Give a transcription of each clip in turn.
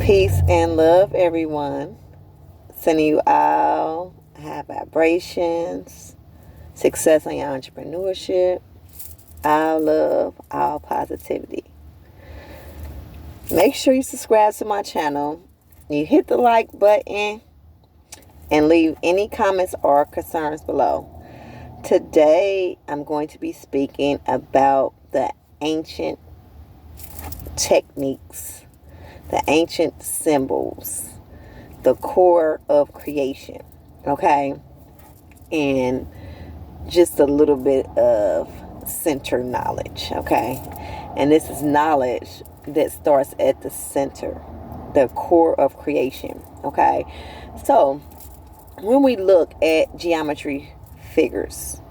Peace and love, everyone. Sending you all high vibrations, success on your entrepreneurship, all love, all positivity. Make sure you subscribe to my channel. You hit the like button and leave any comments or concerns below. Today, I'm going to be speaking about the ancient techniques, the ancient symbols, the core of creation, okay? And just a little bit of center knowledge, okay? And this is knowledge that starts at the center, the core of creation, okay? So, when we look at geometry figures,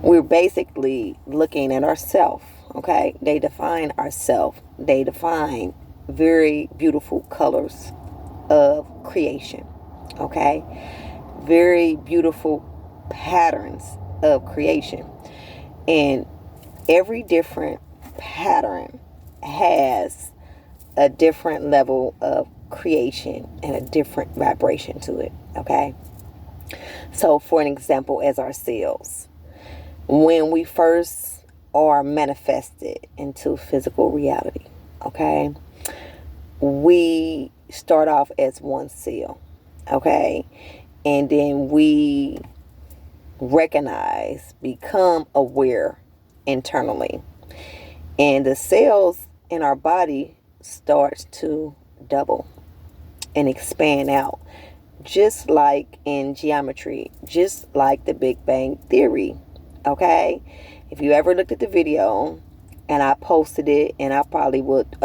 we're basically looking at ourselves, okay? They define ourselves. They define very beautiful colors of creation, okay? Very beautiful patterns of creation. And every different pattern has a different level of creation and a different vibration to it, okay? So for an example, as our cells, when we first are manifested into physical reality, okay, we start off as one cell, okay, and then we recognize, become aware internally, and the cells in our body starts to double and expand out, just like in geometry, just like the Big Bang Theory, okay? If you ever looked at the video, and I posted it, and I probably would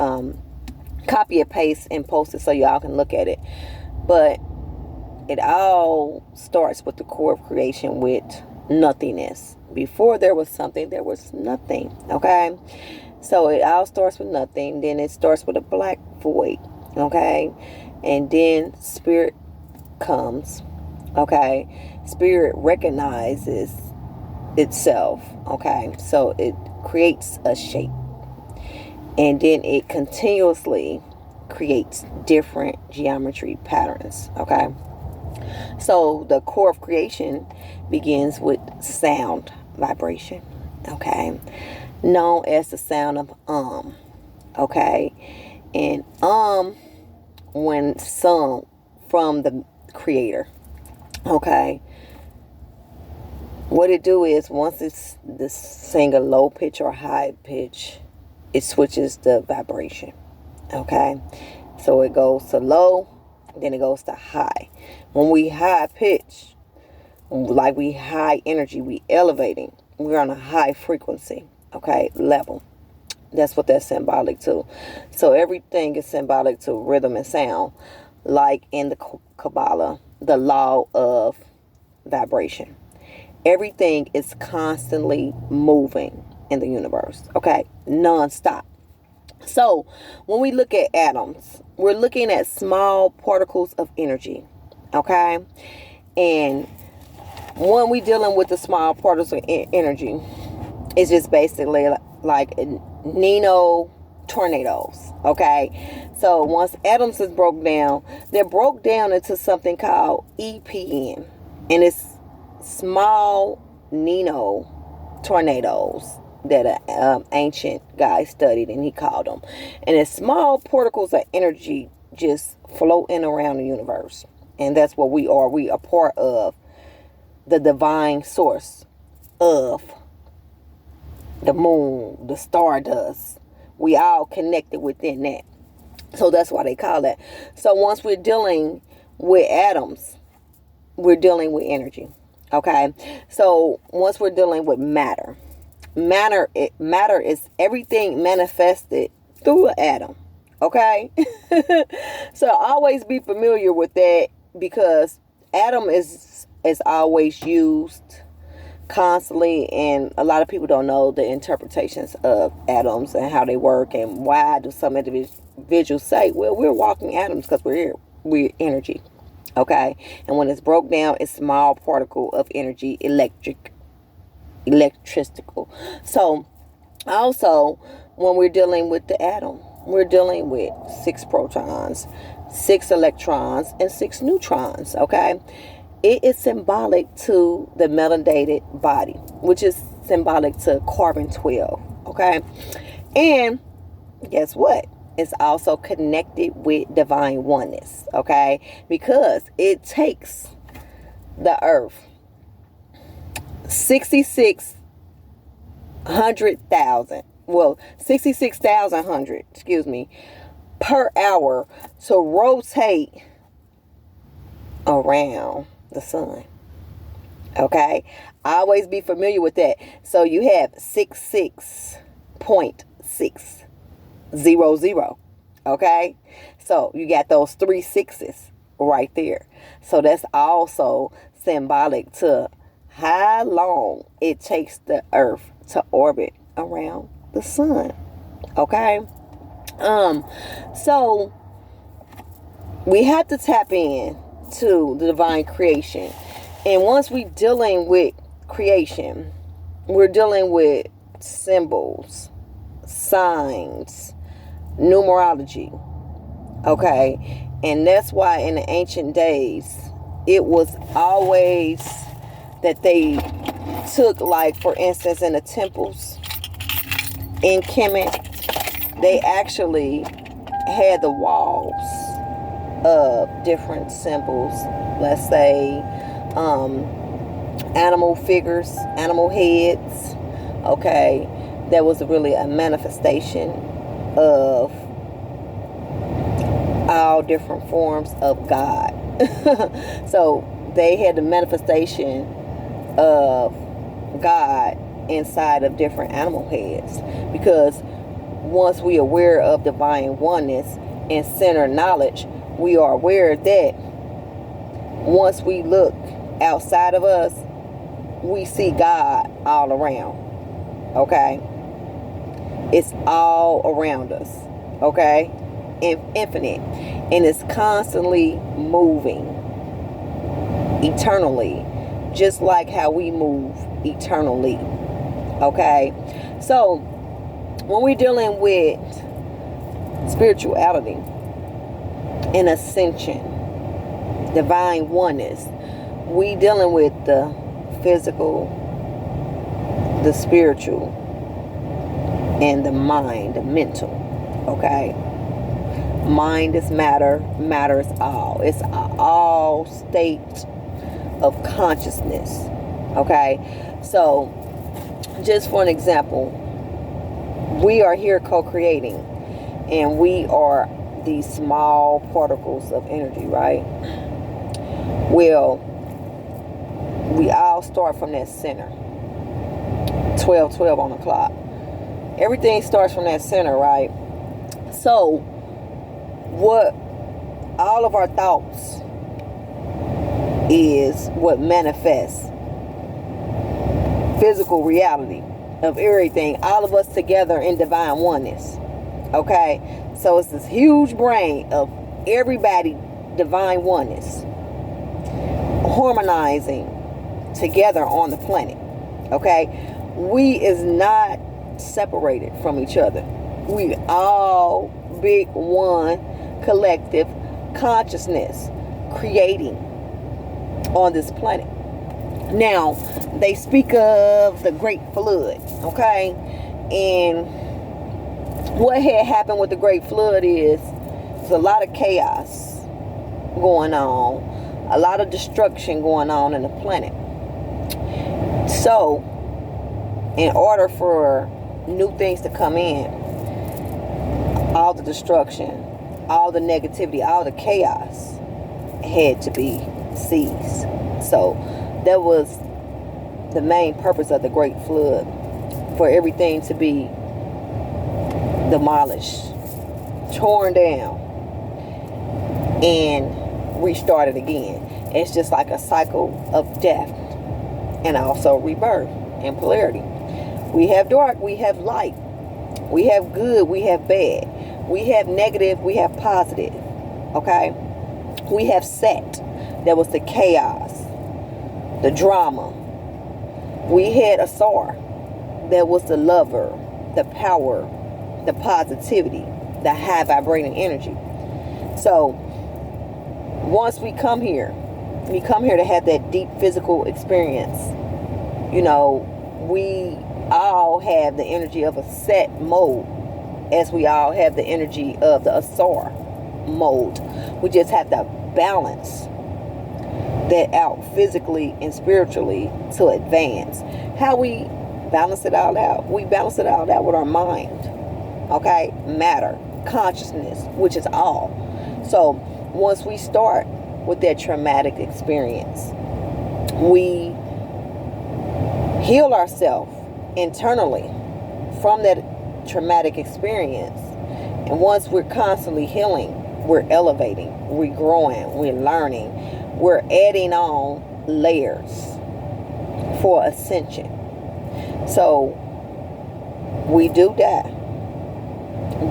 copy and paste and post it so y'all can look at it, but it all starts with the core of creation, with nothingness. Before there was something, there was nothing, okay? So it all starts with nothing, then it starts with a black void, okay? And then spirit comes, okay? Spirit recognizes itself, okay? So it creates a shape, and then it continuously creates different geometry patterns, okay? So the core of creation begins with sound vibration, okay, known as the sound of okay? And when sung from the creator, okay, what it do is, once it's this sing a low pitch or high pitch, it switches the vibration, okay? So it goes to low, then it goes to high. When we high pitch, like we high energy, we elevating, we're on a high frequency, okay, level. That's what that's symbolic to. So everything is symbolic to rhythm and sound, like in the Kabbalah, the law of vibration. Everything is constantly moving in the universe, okay, non-stop. So when we look at atoms, we're looking at small particles of energy, okay? And when we dealing with the small particles of energy, it's just basically like Nino tornadoes, okay? So once atoms is broke down, they're broke down into something called EPN, and it's small Nino tornadoes that an ancient guy studied, and he called them. And it's small particles of energy just floating around the universe. And that's what we are. We are part of the divine source of the moon, the stardust. We all connected within that. So that's why they call that. So once we're dealing with atoms, we're dealing with energy. Okay? So once we're dealing with matter, matter is everything manifested through an atom, okay? So always be familiar with that, because atom is always used constantly, and a lot of people don't know the interpretations of atoms and how they work, and why do some individuals say, well, we're walking atoms, because we're energy, okay? And when it's broke down, it's small particle of energy, electrical. So also when we're dealing with the atom, we're dealing with 6 protons, 6 electrons, and 6 neutrons, okay? It is symbolic to the melanated body, which is symbolic to carbon-12, okay? And guess what? It's also connected with divine oneness, okay? Because it takes the earth 66,100, per hour to rotate around the sun. Okay? Always be familiar with that. So you have 66.600. Okay? So you got those 3 sixes right there. So that's also symbolic to how long it takes the earth to orbit around the sun. Okay? So we have to tap in to the divine creation. And once we're dealing with creation, we're dealing with symbols, signs, numerology. Okay? And that's why in the ancient days, it was always that they took, like, for instance, in the temples in Kemet, they actually had the walls of different symbols. Let's say animal figures, animal heads. Okay, that was really a manifestation of all different forms of God. So they had the manifestation of God inside of different animal heads, because once we are aware of divine oneness and center knowledge, we are aware that once we look outside of us, we see God all around. Okay? It's all around us. Okay? Infinite. And it's constantly moving eternally, just like how we move eternally. Okay? So when we're dealing with spirituality and ascension, divine oneness, we dealing with the physical, the spiritual, and the mind, the mental. Okay? Mind is matter, matter is all. It's all state of consciousness. Okay? So, just for an example, we are here co-creating, and we are these small particles of energy, right? Well, we all start from that center. 12:12 on the clock. Everything starts from that center, right? So, what all of our thoughts is what manifests physical reality of everything, all of us together in divine oneness. Okay? So it's this huge brain of everybody, divine oneness, harmonizing together on the planet. Okay? We is not separated from each other. We all big one collective consciousness creating on this planet. Now, they speak of the Great Flood, okay? And what had happened with the Great Flood is there's a lot of chaos going on, a lot of destruction going on in the planet. So, in order for new things to come in, all the destruction, all the negativity, all the chaos had to be seized. So that was the main purpose of the Great Flood, for everything to be demolished, torn down, and restarted again. It's just like a cycle of death and also rebirth and polarity. We have dark, we have light, we have good, we have bad, we have negative, we have positive. Okay? We have Set, that was the chaos, the drama. We had Asar, that was the lover, the power, the positivity. the high vibrating energy. So once we come here to have that deep physical experience. You know, we all have the energy of a set mode, as we all have the energy of the Asar mode. We just have to balance that out physically and spiritually to advance. How we balance it all out? We balance it all out with our mind. Okay? Matter, consciousness, which is all. So once we start with that traumatic experience, we heal ourselves internally from that traumatic experience. And once we're constantly healing, we're elevating, we're growing, we're learning, we're adding on layers for ascension. So we do die,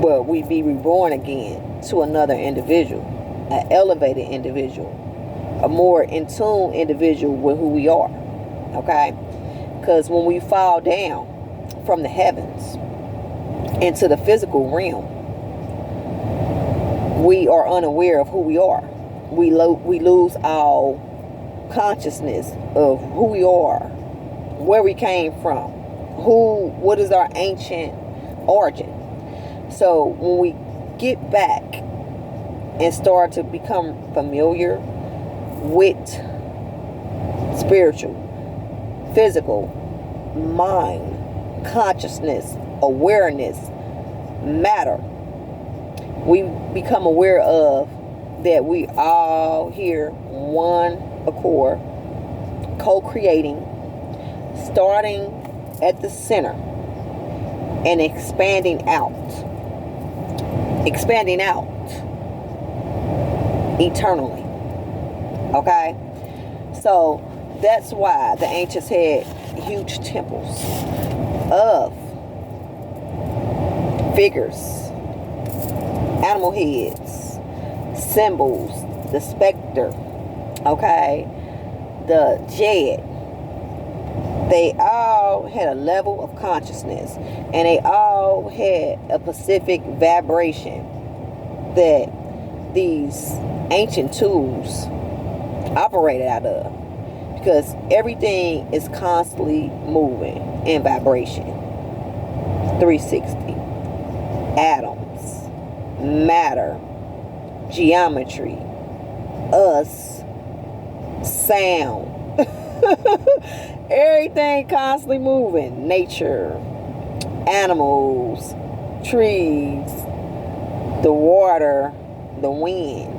but we be reborn again to another individual, an elevated individual, a more in tune individual with who we are. Okay? Because when we fall down from the heavens into the physical realm, we are unaware of who we are. We lose our consciousness of who we are, where we came from, what is our ancient origin. So when we get back and start to become familiar with spiritual, physical, mind, consciousness, awareness, matter, we become aware of that we all here one accord, co-creating, starting at the center and expanding out eternally. Okay? So that's why the ancients had huge temples of figures, animal heads, symbols, the specter, okay, the Jed. They all had a level of consciousness, and they all had a specific vibration that these ancient tools operated out of, because everything is constantly moving in vibration. 360. Atoms, matter, geometry, us, sound. Everything constantly moving. Nature, animals, trees, the water, the wind.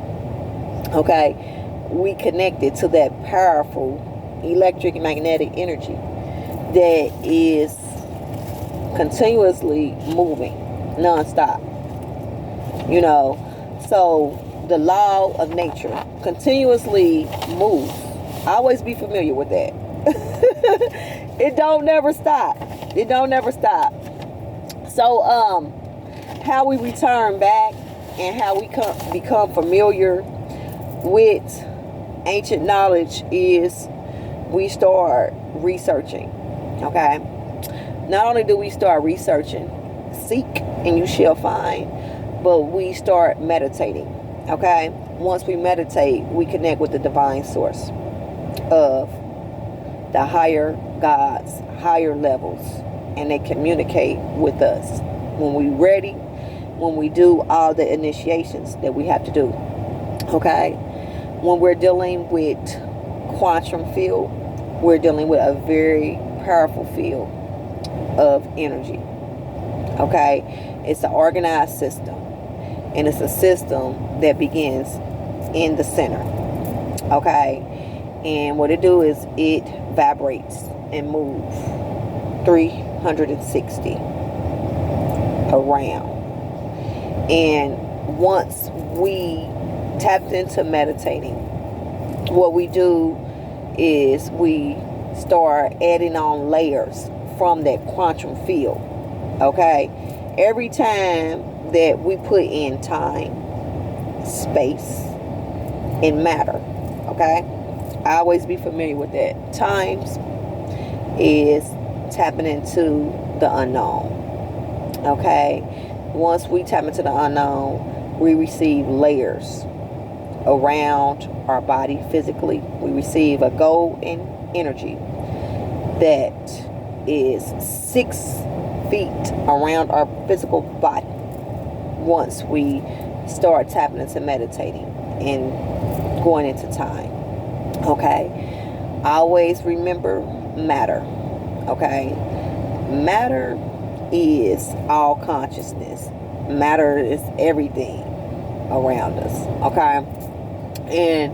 Okay? We connected to that powerful electric magnetic energy that is continuously moving non-stop. You know, so the law of nature continuously moves. Always be familiar with that. It don't never stop. It don't never stop. So how we return back and how we become familiar with ancient knowledge is we start researching. Okay? Not only do we start researching, seek and you shall find, but we start meditating. Okay? Once we meditate, we connect with the divine source of the higher gods, higher levels, and they communicate with us when we're ready, when we do all the initiations that we have to do. Okay? When we're dealing with quantum field, we're dealing with a very powerful field of energy. Okay? It's an organized system, and it's a system that begins in the center. Okay? And what it do is it vibrates and moves 360 around. And once we tapped into meditating, what we do is we start adding on layers from that quantum field. Okay? Every time that we put in time, space, and matter. Okay? I always be familiar with that. Times is tapping into the unknown. Okay? Once we tap into the unknown, we receive layers around our body physically. We receive a golden energy that is 6 feet around our physical body once we start tapping into meditating and going into time. Okay? Always remember matter. Okay? Matter is all consciousness. Matter is everything around us. Okay? And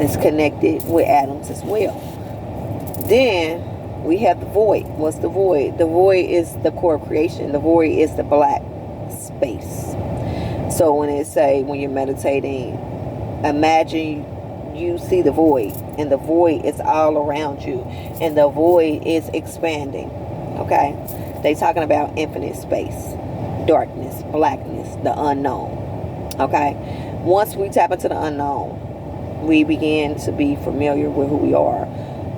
it's connected with atoms as well. Then we have the void. What's the void? The void is the core of creation. The void is the black space. So when it say, when you're meditating, imagine you see the void, and the void is all around you, and the void is expanding. Okay? They talking about infinite space, darkness, blackness, the unknown. Okay? Once we tap into the unknown, we begin to be familiar with who we are.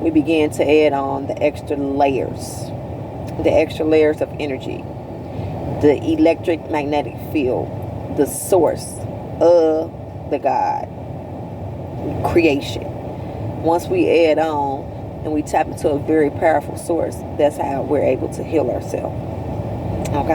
We begin to add on the extra layers of energy, the electric magnetic field, the source of the God creation. Once we add on and we tap into a very powerful source, that's how we're able to heal ourselves. Okay?